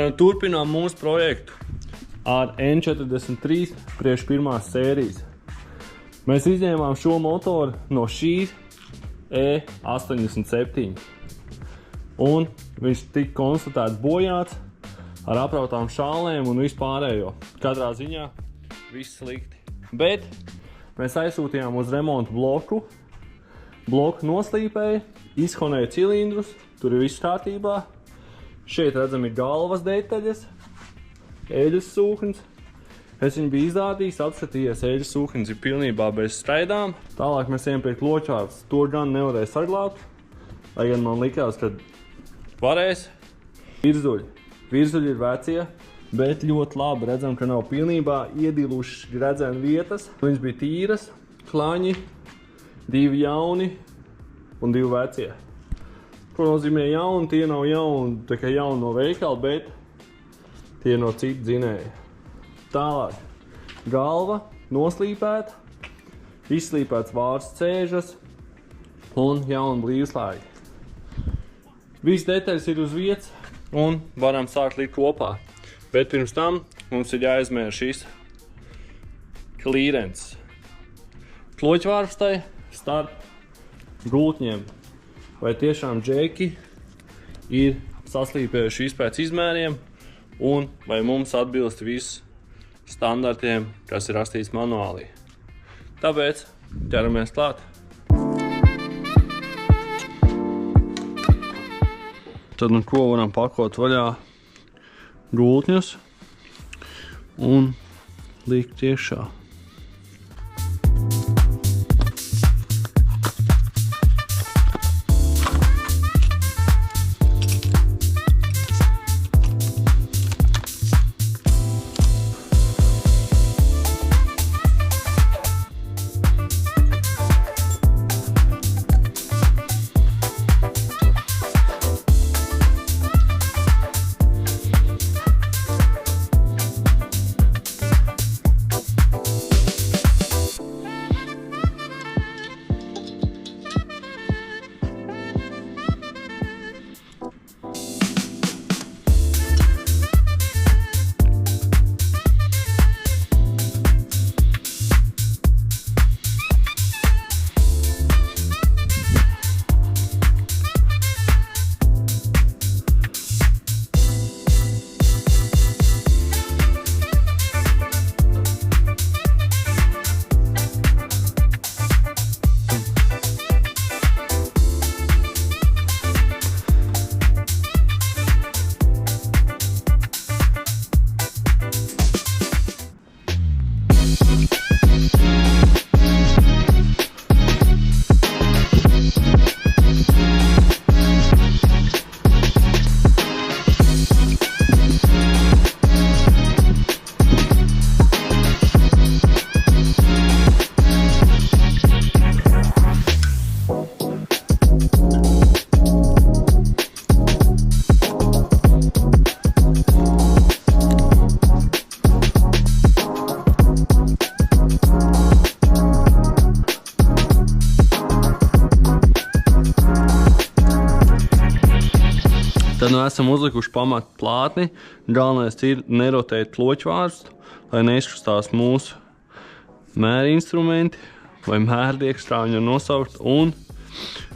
Turpinām mūsu projektu ar N43 priekš pirmās sērijas. Mēs izņēmām šo motoru no šīs E87. Un viņš tika konstatēts bojāts ar aprautām šālēm un vispārējo. Katrā ziņā viss slikti. Bet mēs aizsūtījām uz remontu bloku. Bloku noslīpēja, izhonēja cilindrus, tur ir viss kārtībā. Šeit redzam ir galvas detaļas, eļas sūknis. Es viņu biju izdādījis, apskatījies, eļas sūknis ir pilnībā bez straidām. Tālāk mēs ejam pie kločvārds. To gan nevarēja saglābt, lai gan man likās, ka varēs. Virzuļi. Virzuļi ir vecie, bet ļoti labi redzam, ka nav pilnībā iedilušas gredzenu vietas. Viņas bija tīras, klaņi, 2 jauni un 2 vecie. Ko nozīmē jauni? Tie nav jauni, tā kā jauni no veikala, bet tie no citu dzinēja. Tālāk. Galva noslīpēta, izslīpēts vārds cēžas un jauna blīvslēgi. Viss detaļas ir uz vietas un varam sākt likt kopā. Bet pirms tam mums ir jāizmēra šis klīrens. Kloķvārpstai starp gultņiem. Vai tiešām džeki ir saslīpējuši pēc izmēriem un vai mums atbilst viss standartiem, kas ir rakstīts manuālī. Tāpēc ķeramies klāt. Tad nu ko varam pakot vaļā gultņus un likt iekšā. Tad nu esam uzlikuši pamatu plātni. Galvenais ir nerotēt kloķvārstu, lai neizkrustās mūsu mēra instrumenti vai mērdieks, kā viņu nosaukt. Un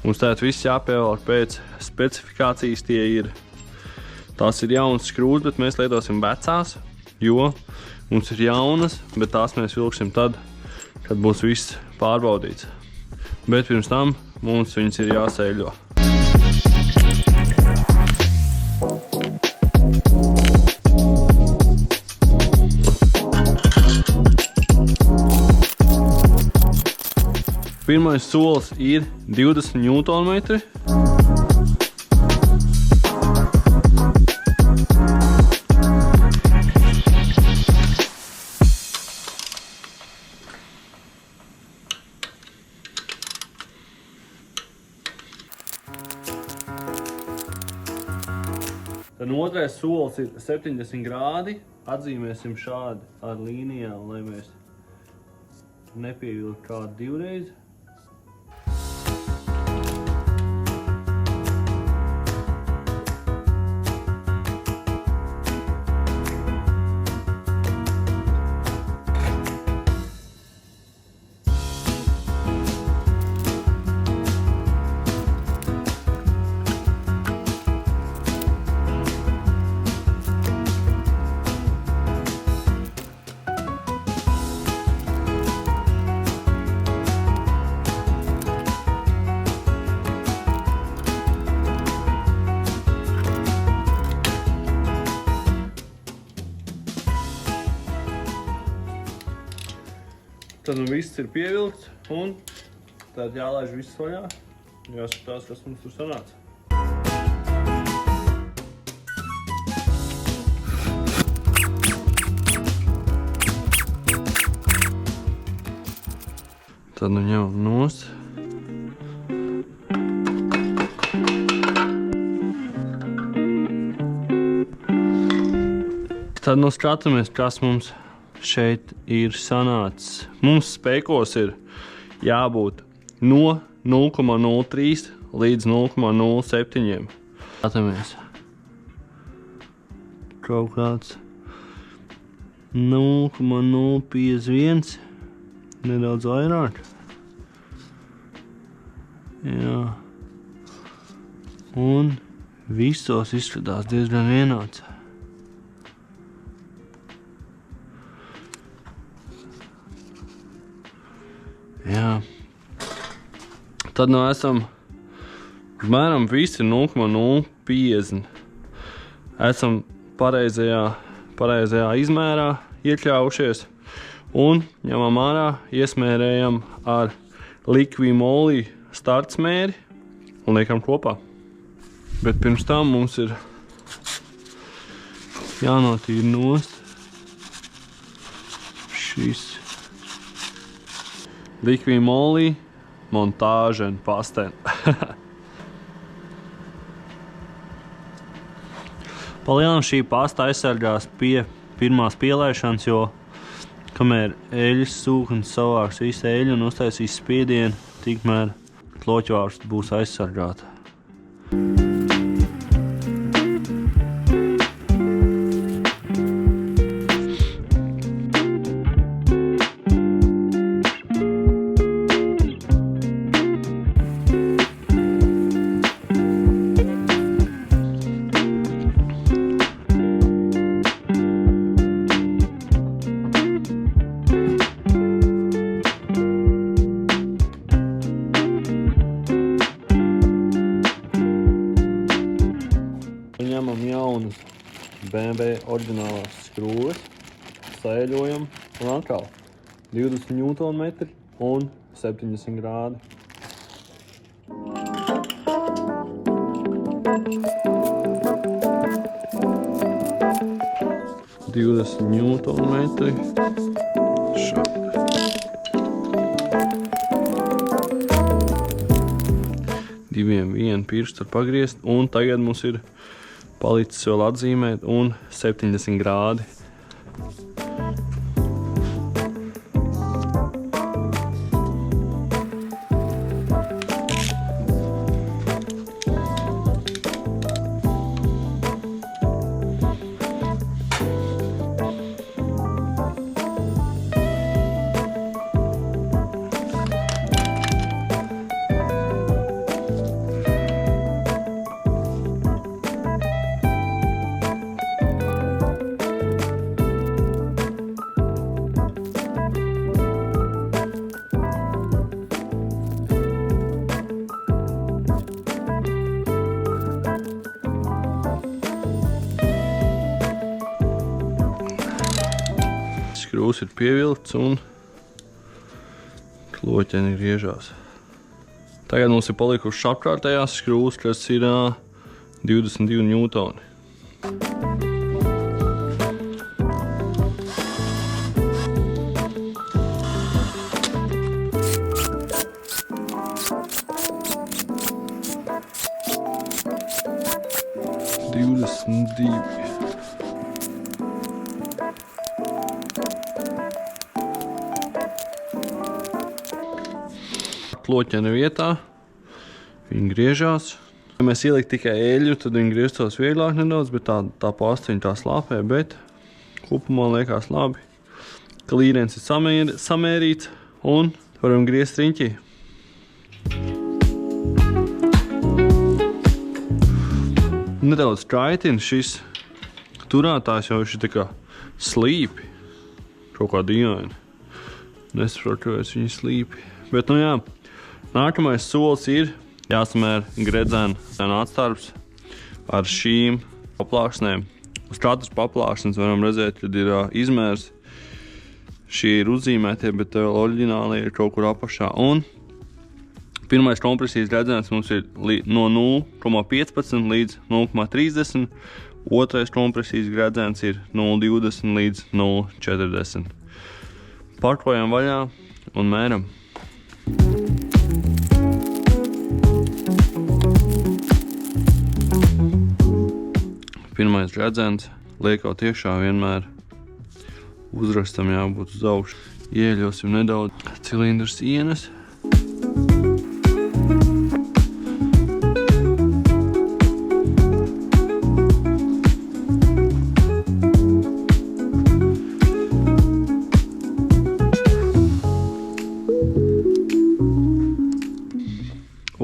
mums tātad viss jāpievelk pēc specifikācijas. Tās ir jaunas skrūves, bet mēs lietosim vecās, jo mums ir jaunas, bet tās mēs vilksim tad, kad būs viss pārbaudīts. Bet pirms tam mums viņas ir jāsēļo. Pirmais solis ir 20 Nm. Tad otrais solis ir 70 grādi. Atzīmēsim šādi ar līnijām, lai mēs nepievilktu kādu divreiz. Tad nu viss ir pievilkts un tad jālaiž viss vaļā. Jāskatās, kas mums tur sanāca. Tad nu ņemam nost. Tad nu skatāmies, kas mums šeit ir sanācis. Mums spēkos ir jābūt no 0,03 līdz 0,07. Skatāmies. Kaut kāds 0,051. Nedaudz vairāk. Jā. Un visos izskatās diezgan vienāds. Jā. Tad nu esam apmēram visi 0,050. Esam pareizajā izmērā iekļaujušies un ņemam ārā, iesmērējam ar Liqui-Moly startsmēri un liekam kopā. Bet pirms tam mums ir jānotīra nost šis Liqui-Moly montāžen pasten. Palielam šī pasta aizsargās pie pirmās pielaišanas, jo kamēr eļas sūknis savāks visu eļu un uztaisīs spiedienu, tikmēr kloķvārsta būs aizsargāta. Ņemam jaunas BMW oriģinālās skrūves, sēļojam un atkal 20 Nm un 70 grādi. Diviem vienu pirkstu pagriezt, un tagad mums ir palicis vēl atzīmēt un 70 grādi. Skrūvs ir pievilkts un kloķeni griežās. Tagad mums ir palikušas apkārtējās skrūvs, kas ir 22 Newtoni. Kloķeni vietā, viņi griežās. Ja mēs ielikt tikai eļļu, tad viņi grieztos vieglāk nedaudz, bet tā pasta viņa tā slāpē, bet kopumā liekas labi. Klīrens ir samērīts un varam griezt riņķī. Nedaudz kaitina šis turētājs, jau viņš ir tā kā slīpi. Kaut kā dīvaini. Nesaprotu, kāpēc viņi slīpi. Bet nu jā. Nākamais solis ir jāsamēr gredzena atstarps ar šīm paplāksnēm. Uz katras paplāksnes varam redzēt, kad ir izmērs Šie ir uzzīmētie, bet oriģināli ir kaut kur apakšā. Un pirmais kompresijas gredzens mums ir no 0,15 līdz 0,30. Otrais kompresijas gredzens ir 0,20 līdz 0,40. Parkojam vaļā un mēram. Pirmais gredzens liekot iekšā vienmēr uzrakstam jābūt uz augšu. Ieļosim nedaudz cilindru sienas.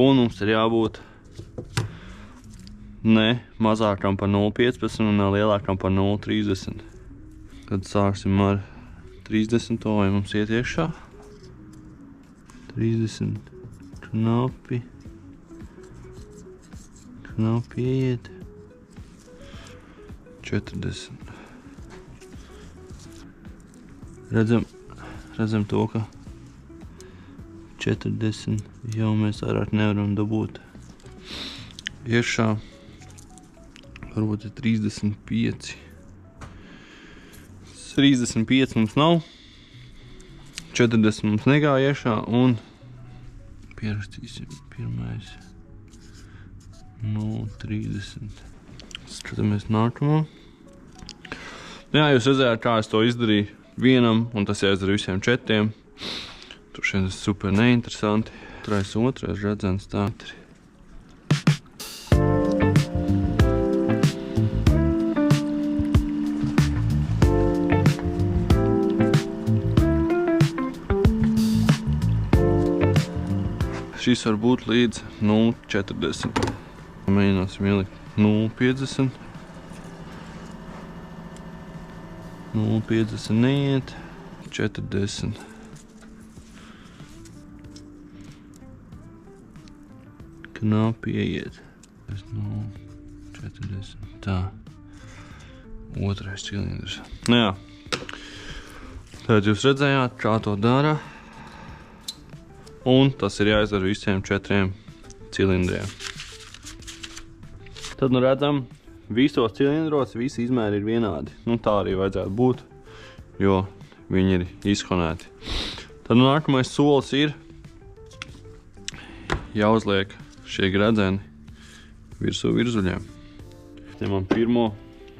Un mums ir jābūt ne mazākam par 0,15 un ne lielākam par 0,30. Kad sāksim ar 30, vai mums iet iekšā. 30 knapi iet. 40. Redzam to, ka 40 jau mēs vairāk nevaram dabūt iekšā. Varbūt ir 35. 35 mums nav. 40 mums negāja iekšā un pierakstīsim pirmais 0,30. Skatāmies nākamo. Jā, jūs redzējāt, kā es to izdarīju vienam un tas jāizdara visiem 4. Tur šeit ir super neinteresanti. Otrais gredzens tā. Šis var būt līdz 0,40. Mēģināsim ielikt 0,50. 0,50 neiet. 40. Knapi ieiet. 0,40. Tā. Otrais cilindrs. Nu jā. Tad jūs redzējāt, kā to dara. Un tas ir jāizdara visiem 4 cilindriem. Tad nu redzam, visos cilindros visi izmēri ir vienādi. Nu tā arī vajadzētu būt, jo viņi ir izhonēti. Tad nu nākamais solis ir jāuzliek šie gredzeni virsū virzuļiem. Ņemam pirmo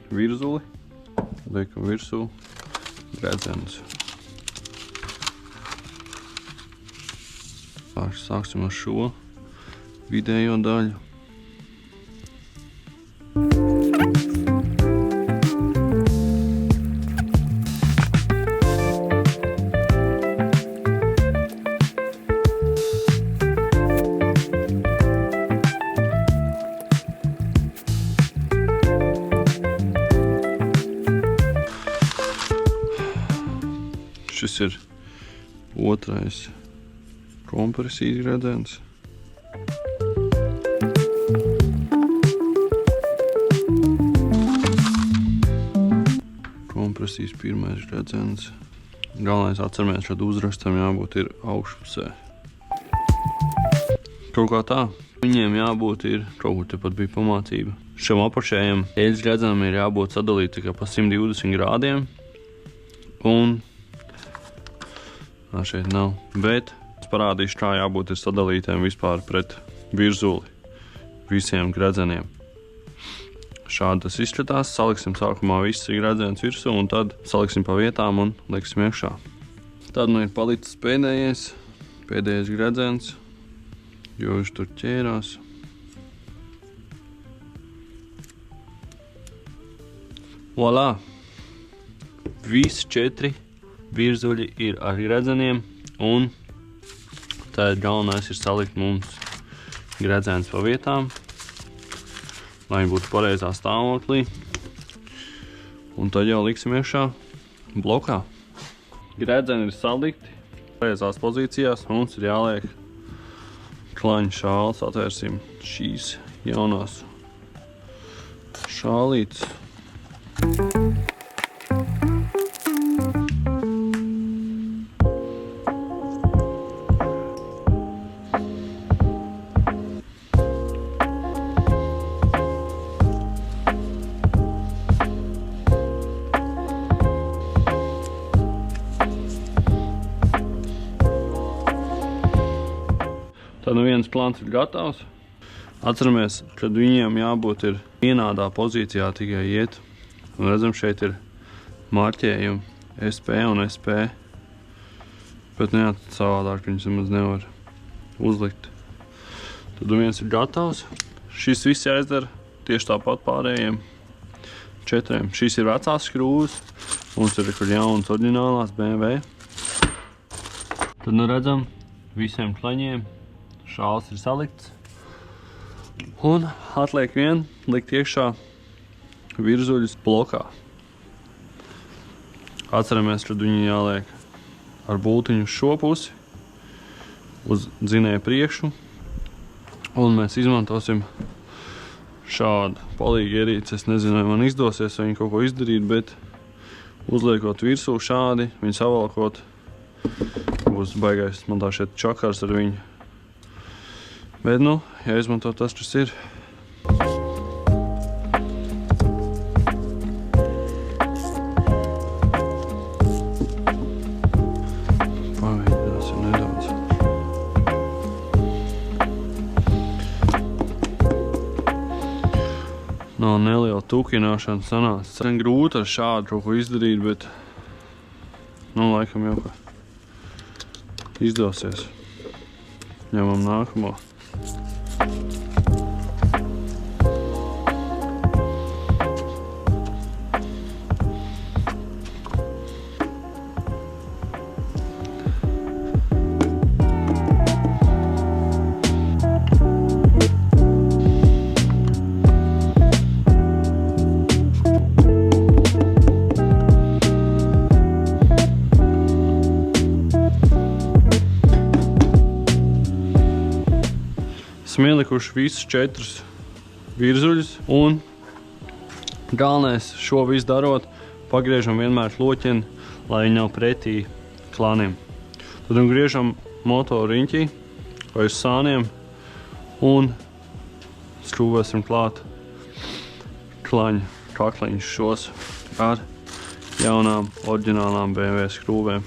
virzuli, liekam virsū gredzenus. Sāksim ar šo vidējo daļu. Šis ir otrais kompresijas gredzens. Kompresijas pirmais gredzens. Galvenais atceramies, šādu uzrakstam jābūt ir augšpusē. Kaut kā tā. Viņiem jābūt ir, kaut kur tepat bija pamācība. Šiem apakšējiem eļas gredzenam ir jābūt sadalīt tikai pa 120 grādiem. Un šeit nav, bet es parādīšu, kā jābūt ir sadalītēm vispār pret virzuli visiem gredzeniem. Šādi tas izskatās, saliksim sākumā visi gredzens virsū un tad saliksim pa vietām un liksim iekšā. Tad nu ir palicis pēdējais gredzens, jo viņš tur ķērās. Voilà! Visi 4 virzuļi ir ar gredzeniem un tad galvenais ir salikt mums gredzens pa vietām, lai viņi būtu pareizā stāvoklī. Un tad jau liksim iekšā blokā. Gredzeni ir salikti pareizās pozīcijās, mums ir jāliek klaņu šāls. Atvērsim šīs jaunās šālītes. Tad nu viens plants ir gatavs. Atceramies, kad viņiem jābūt ir vienādā pozīcijā tikai iet. Un redzam, šeit ir marķējumi SP un SP. Bet nu jā, savādāk viņus nemaz nevar uzlikt. Tad nu viens ir gatavs. Šis viss jāizdara tieši tāpat pārējiem 4. Šis ir vecās skrūves. Mums ir kur jaunas oriģinālās BMW. Tad nu redzam, visiem klaņiem šāls ir salikts. Un atliek vien likt iekšā virzuļus blokā. Atceramies, kad viņi jāliek ar bultiņu uz šo pusi, uz dzinēju priekšu. Un mēs izmantosim šādu palīgu ierīci. Es nezinu, vai man izdosies viņi kaut ko izdarīt, bet uzliekot virsū šādi, viņu savalkot, būs baigais, man tā šeit čakars ar viņu. Bet nu, jāizmanto tas, kas ir. Pamēģināsim nedaudz. Nav neliela tukināšana sanāca. Sen grūti ar šādu kaut ko izdarīt, bet nu, laikam jau ka izdosies. Ņemam nākamo. Esam ielikuši visus 4 virzuļus un galvenais šo visu darot, pagriežam vienmēr loķeni, lai viņi nav pretī klāniem. Tad griežam motoru riņķī vai uz sāniem un skrūvēsim klāt klaņu kakliņus šos ar jaunām oriģinālām BMW skrūvēm.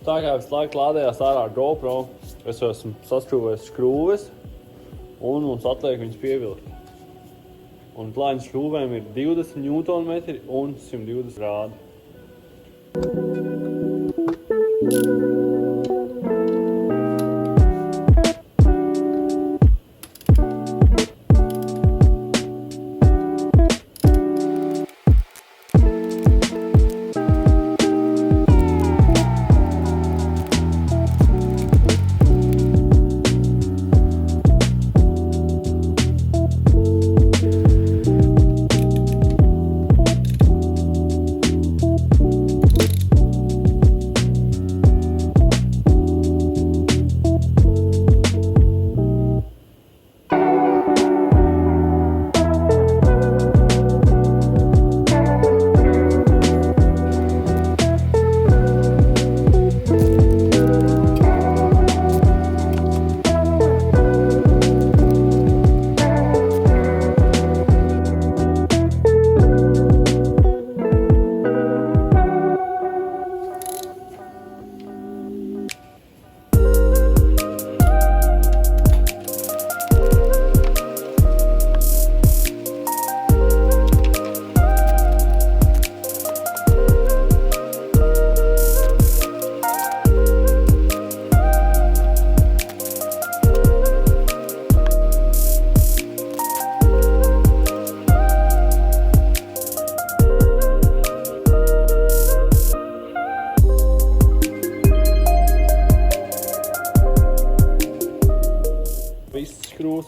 Tā kā visu laiku lādējās ārā GoPro, es esmu saskrūvējis skrūves un mums atliek viņus pievilkt. Un klāņu skrūvēm ir 20 Nm un 120 grādi.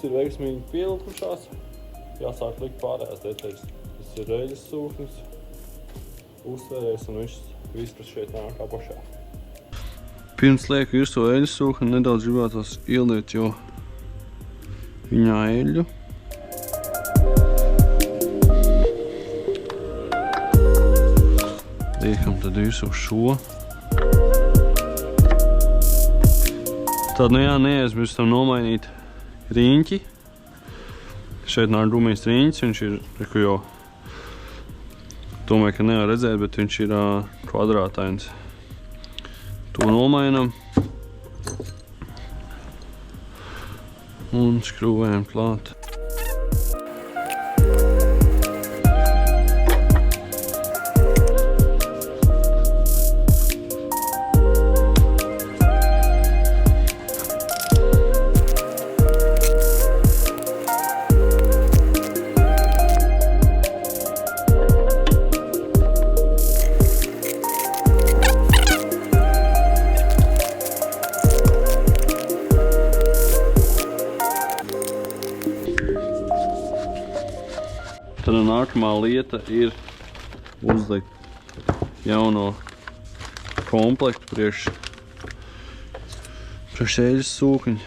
Ir veiksmīgi pielikušās, jāsāk likt pārējās detaļas. Tas ir reļas sūknis, uztvērējs un viss, kas šeit nāk apakšā. Pirms lieku virsū eļas sūkni, nedaudz gribētos ieliet, jo viņā eļu. Liekam tad virsū šo. Tad nu jā, neaizmirstam nomainīt riņķi. Šeit nāk gumijas riņķis, viņš ir, reku jau, domāju, ka nevar redzēt, bet viņš ir kvadrātains. to nomainam. Un skrūvējam klāt. Tad nākamā lieta ir uzlikt jauno komplektu priekš eļas sūkņa.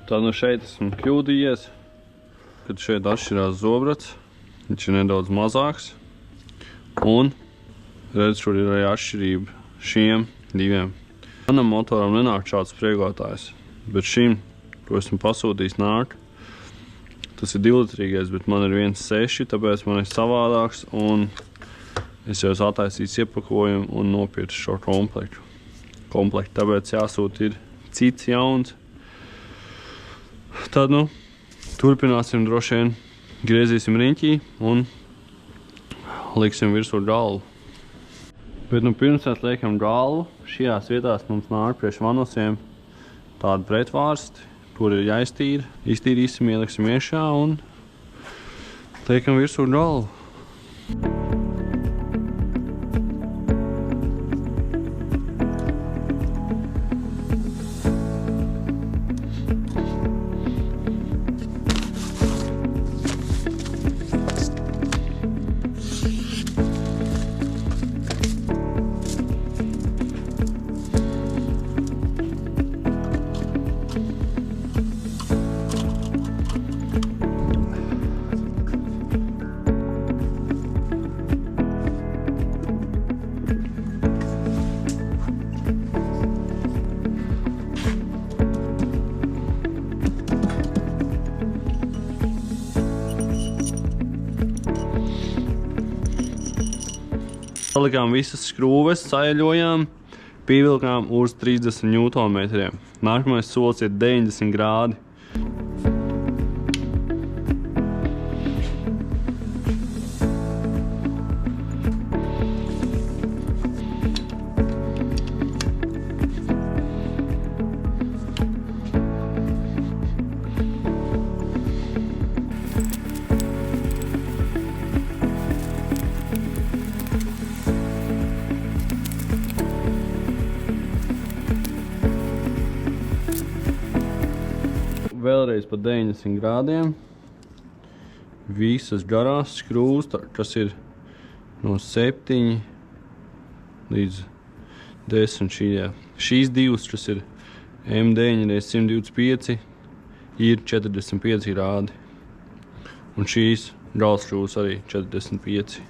Tad nu šeit esmu kļūdījies, kad šeit atšķirās zobrats, viņš ir nedaudz mazāks. Un redz, šur ir arī atšķirība šiem diviem. Manam motoram nenāk šāds spriegotājs, bet šim, ko esmu pasūtījis, nāk. Tas ir 2-litrīgais, bet man ir 1.6, tāpēc man ir savādāks, un es jau attaisīju iepakojumu un nopirku šo komplektu. Tāpēc jāsūt ir cits jauns. Tad, nu, turpināsim droši vien, griezīsim riņķī un liksim virsū galvu. Bet nu pirms mēs liekam galvu, šajās vietās mums nāk priekš vanosiem tādi pretvārsti, kur ir jāiztīra. Iztīrīsim, ieliksim iekšā un liekam virsū galvu. Salikām visas skrūves, saeļojām, pievilkām uz 30 Nm. Nākamais solis ir 90 grādi. Vēlreiz pa 90 grādiem. Visas garās skrūves, kas ir no 7 līdz 10 šie. Šīs divas, kas ir M9 x 125, ir 45 grādi. Un šīs galskrūves arī 45.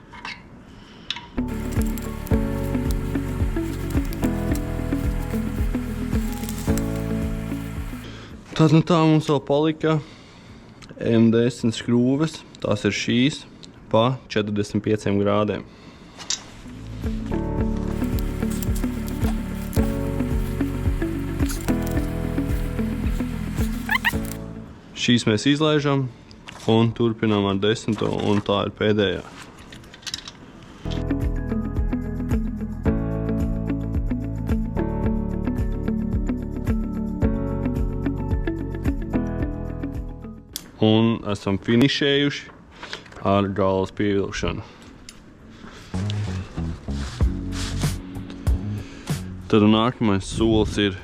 Tad nu tā mums vēl palika M10 skrūves, tās ir šīs pa 45 grādiem. Šīs mēs izlaižam un turpinām ar 10. un tā ir pēdējā. Un esam finišējuši ar galvas pievilkšanu. Tad nākamais solis ir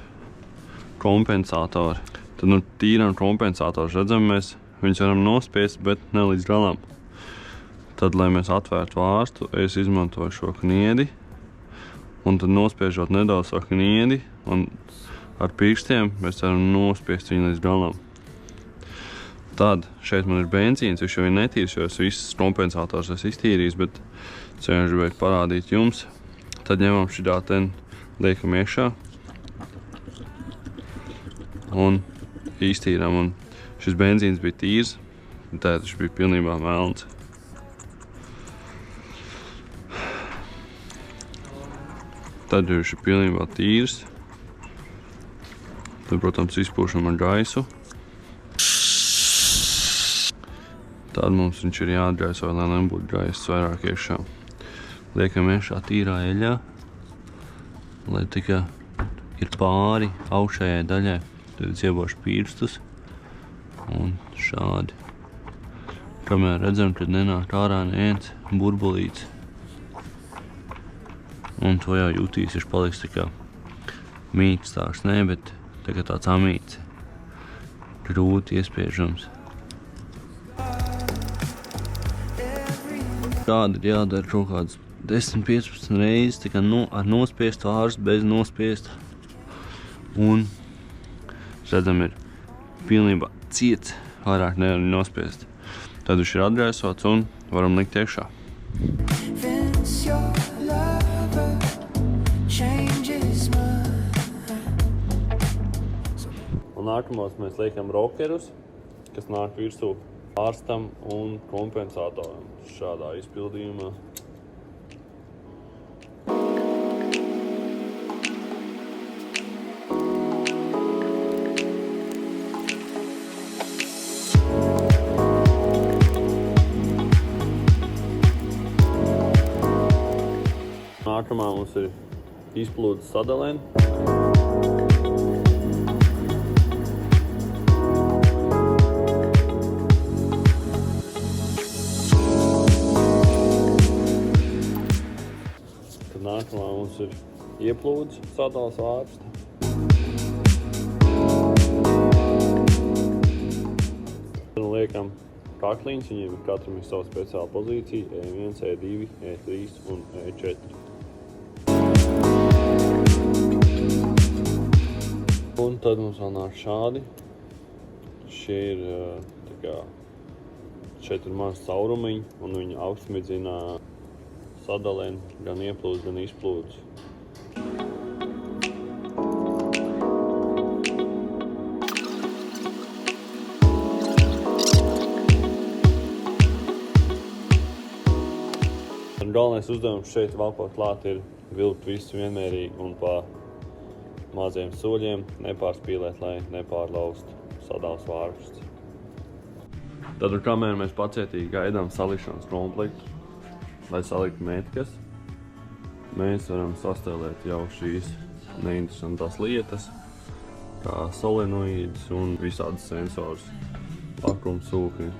kompensatori. Tad nu tīram kompensators, redzam, mēs viņus varam nospiest, bet ne līdz galam. Tad, lai mēs atvērtu vārstu, es izmantoju šo kniedi, un tad nospiežot nedaudz šo kniedi, un ar pirkstiem mēs varam nospiest viņu līdz galam. Tad šeit man ir benzīns, viņš jau ir netīrs, jo es visas kompensators esmu iztīrījis, bet es vienkārši gribēju parādīt jums. Tad ņemam šitā ten, liekam iekšā un iztīram. Un šis benzīns bija tīrs, tad viņš bija pilnībā melns. Tad viņš ir pilnībā tīrs. Tad, protams, izpūšam ar gaisu. Tad mums viņš ir jāatgaiso, lai nebūtu gaisas vairāk iekšā. Liekam iekšā tīrā eļļā, lai tikai ir pāri augšējai daļai. Tad es iebošu pirkstus un šādi. Kamēr redzam, kad nenāk ārā neviens burbulīts. Un to jau jutīs, viņš paliks tā kā mīkstāks, ne, bet tā kā tāds amīts. Grūti iespiežams. Šādi ir jādara kaut kāds 10-15 reizes, tā kā ar nospiestu ārstu, bez nospiesta. Un, redzam, ir pilnībā ciets, vairāk nevar nospiest. Tad viņš ir atgaisots un varam likt iekšā. Un nākamos mēs liekam rokerus, kas nāk virsū ārstam un kompensatoram šādā izpildījumā. Nākamā mums ir izplūdes sadalēni. Tad nākamā mums ir ieplūdes sadales ārsta. Tad liekam kakliņus, viņiem katram ir savu speciālu pozīciju, E1, E2, E3 un E4. Un tad mums vēl nāk šādi. Šie ir tā kā, šeit ir maz caurumiņi un viņi augstsmidzina sadalēni gan ieplūdes, gan izplūdes. Galvenais uzdevums šeit valkot klāt ir vilkt visu vienmērīgi un pa maziem soļiem, nepārspīlēt, lai nepārlaust sadales vārpstus. Tad, kamēr mēs pacietīgi gaidām salikšanas komplektu, lai saliktu metkas, mēs varam sastēlēt jau šīs neinteresantās lietas, kā solenoīdus un visādas sensors. Vakuumsūkni.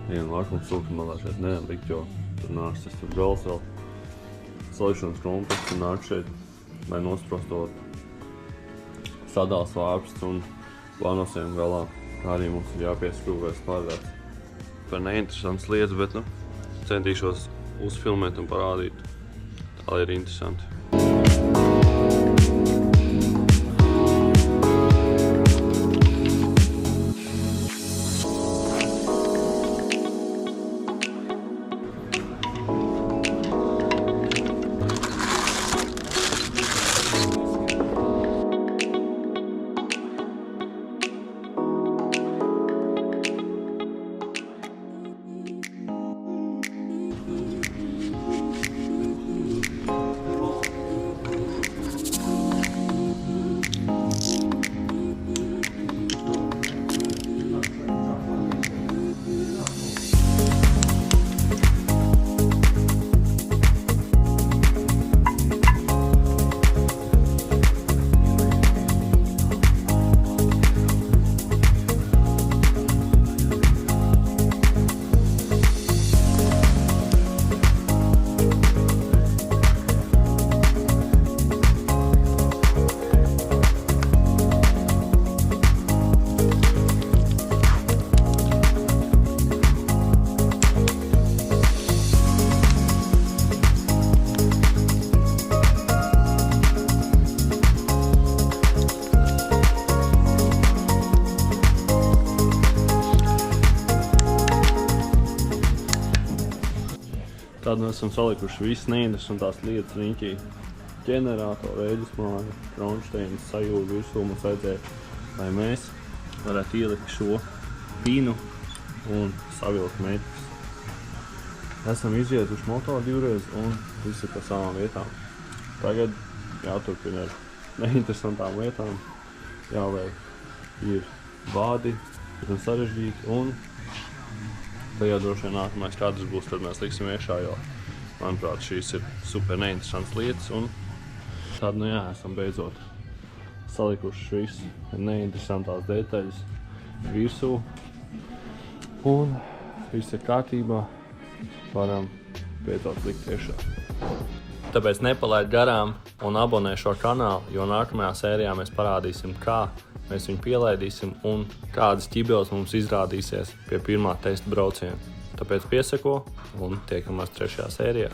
Vienu vakuumsūkni malā šeit nevar likt, jo tur nāks tas tur gals vēl salikšanas komplekts un nāk šeit, lai nosprostot sadales vārpstus un planosiem galā. Arī mums ir jāpieskrūvēs pārvērts. Par neinteresants lietas, bet centīšos uzfilmēt un parādīt. Tā ir interesanti. Tad mēs esam salikuši visas neinteresantās lietas riņķī. Ģeneratoru, eļļasmāju, kronšteinas, sajūgu virsū mums vajadzēja, lai mēs varētu ielikt šo pinu un savilkt metkus. Esam izvietuši motoru divreiz un viss ir pa savām vietām. Tagad jāturpina ar neinteresantām lietām. Jāliek ir vādi, un sarežģīti, un tajā droši vien nākamais kadrs būs, tad mēs liksim iekšā, jo, manuprāt, šīs ir super neinteresantas lietas, un tad, nu jā, esam beidzot salikuši visu neinteresantās detaļas virsū, un viss ir kārtībā, varam beidzot likt iekšā. Tāpēc nepalaid garām un abonē šo kanālu, jo nākamajā sērijā mēs parādīsim, kā mēs viņu pielaidīsim un kādas ķibeles mums izrādīsies pie pirmā testa brauciena. Tāpēc pieseko un tiekamies 3. sērijā.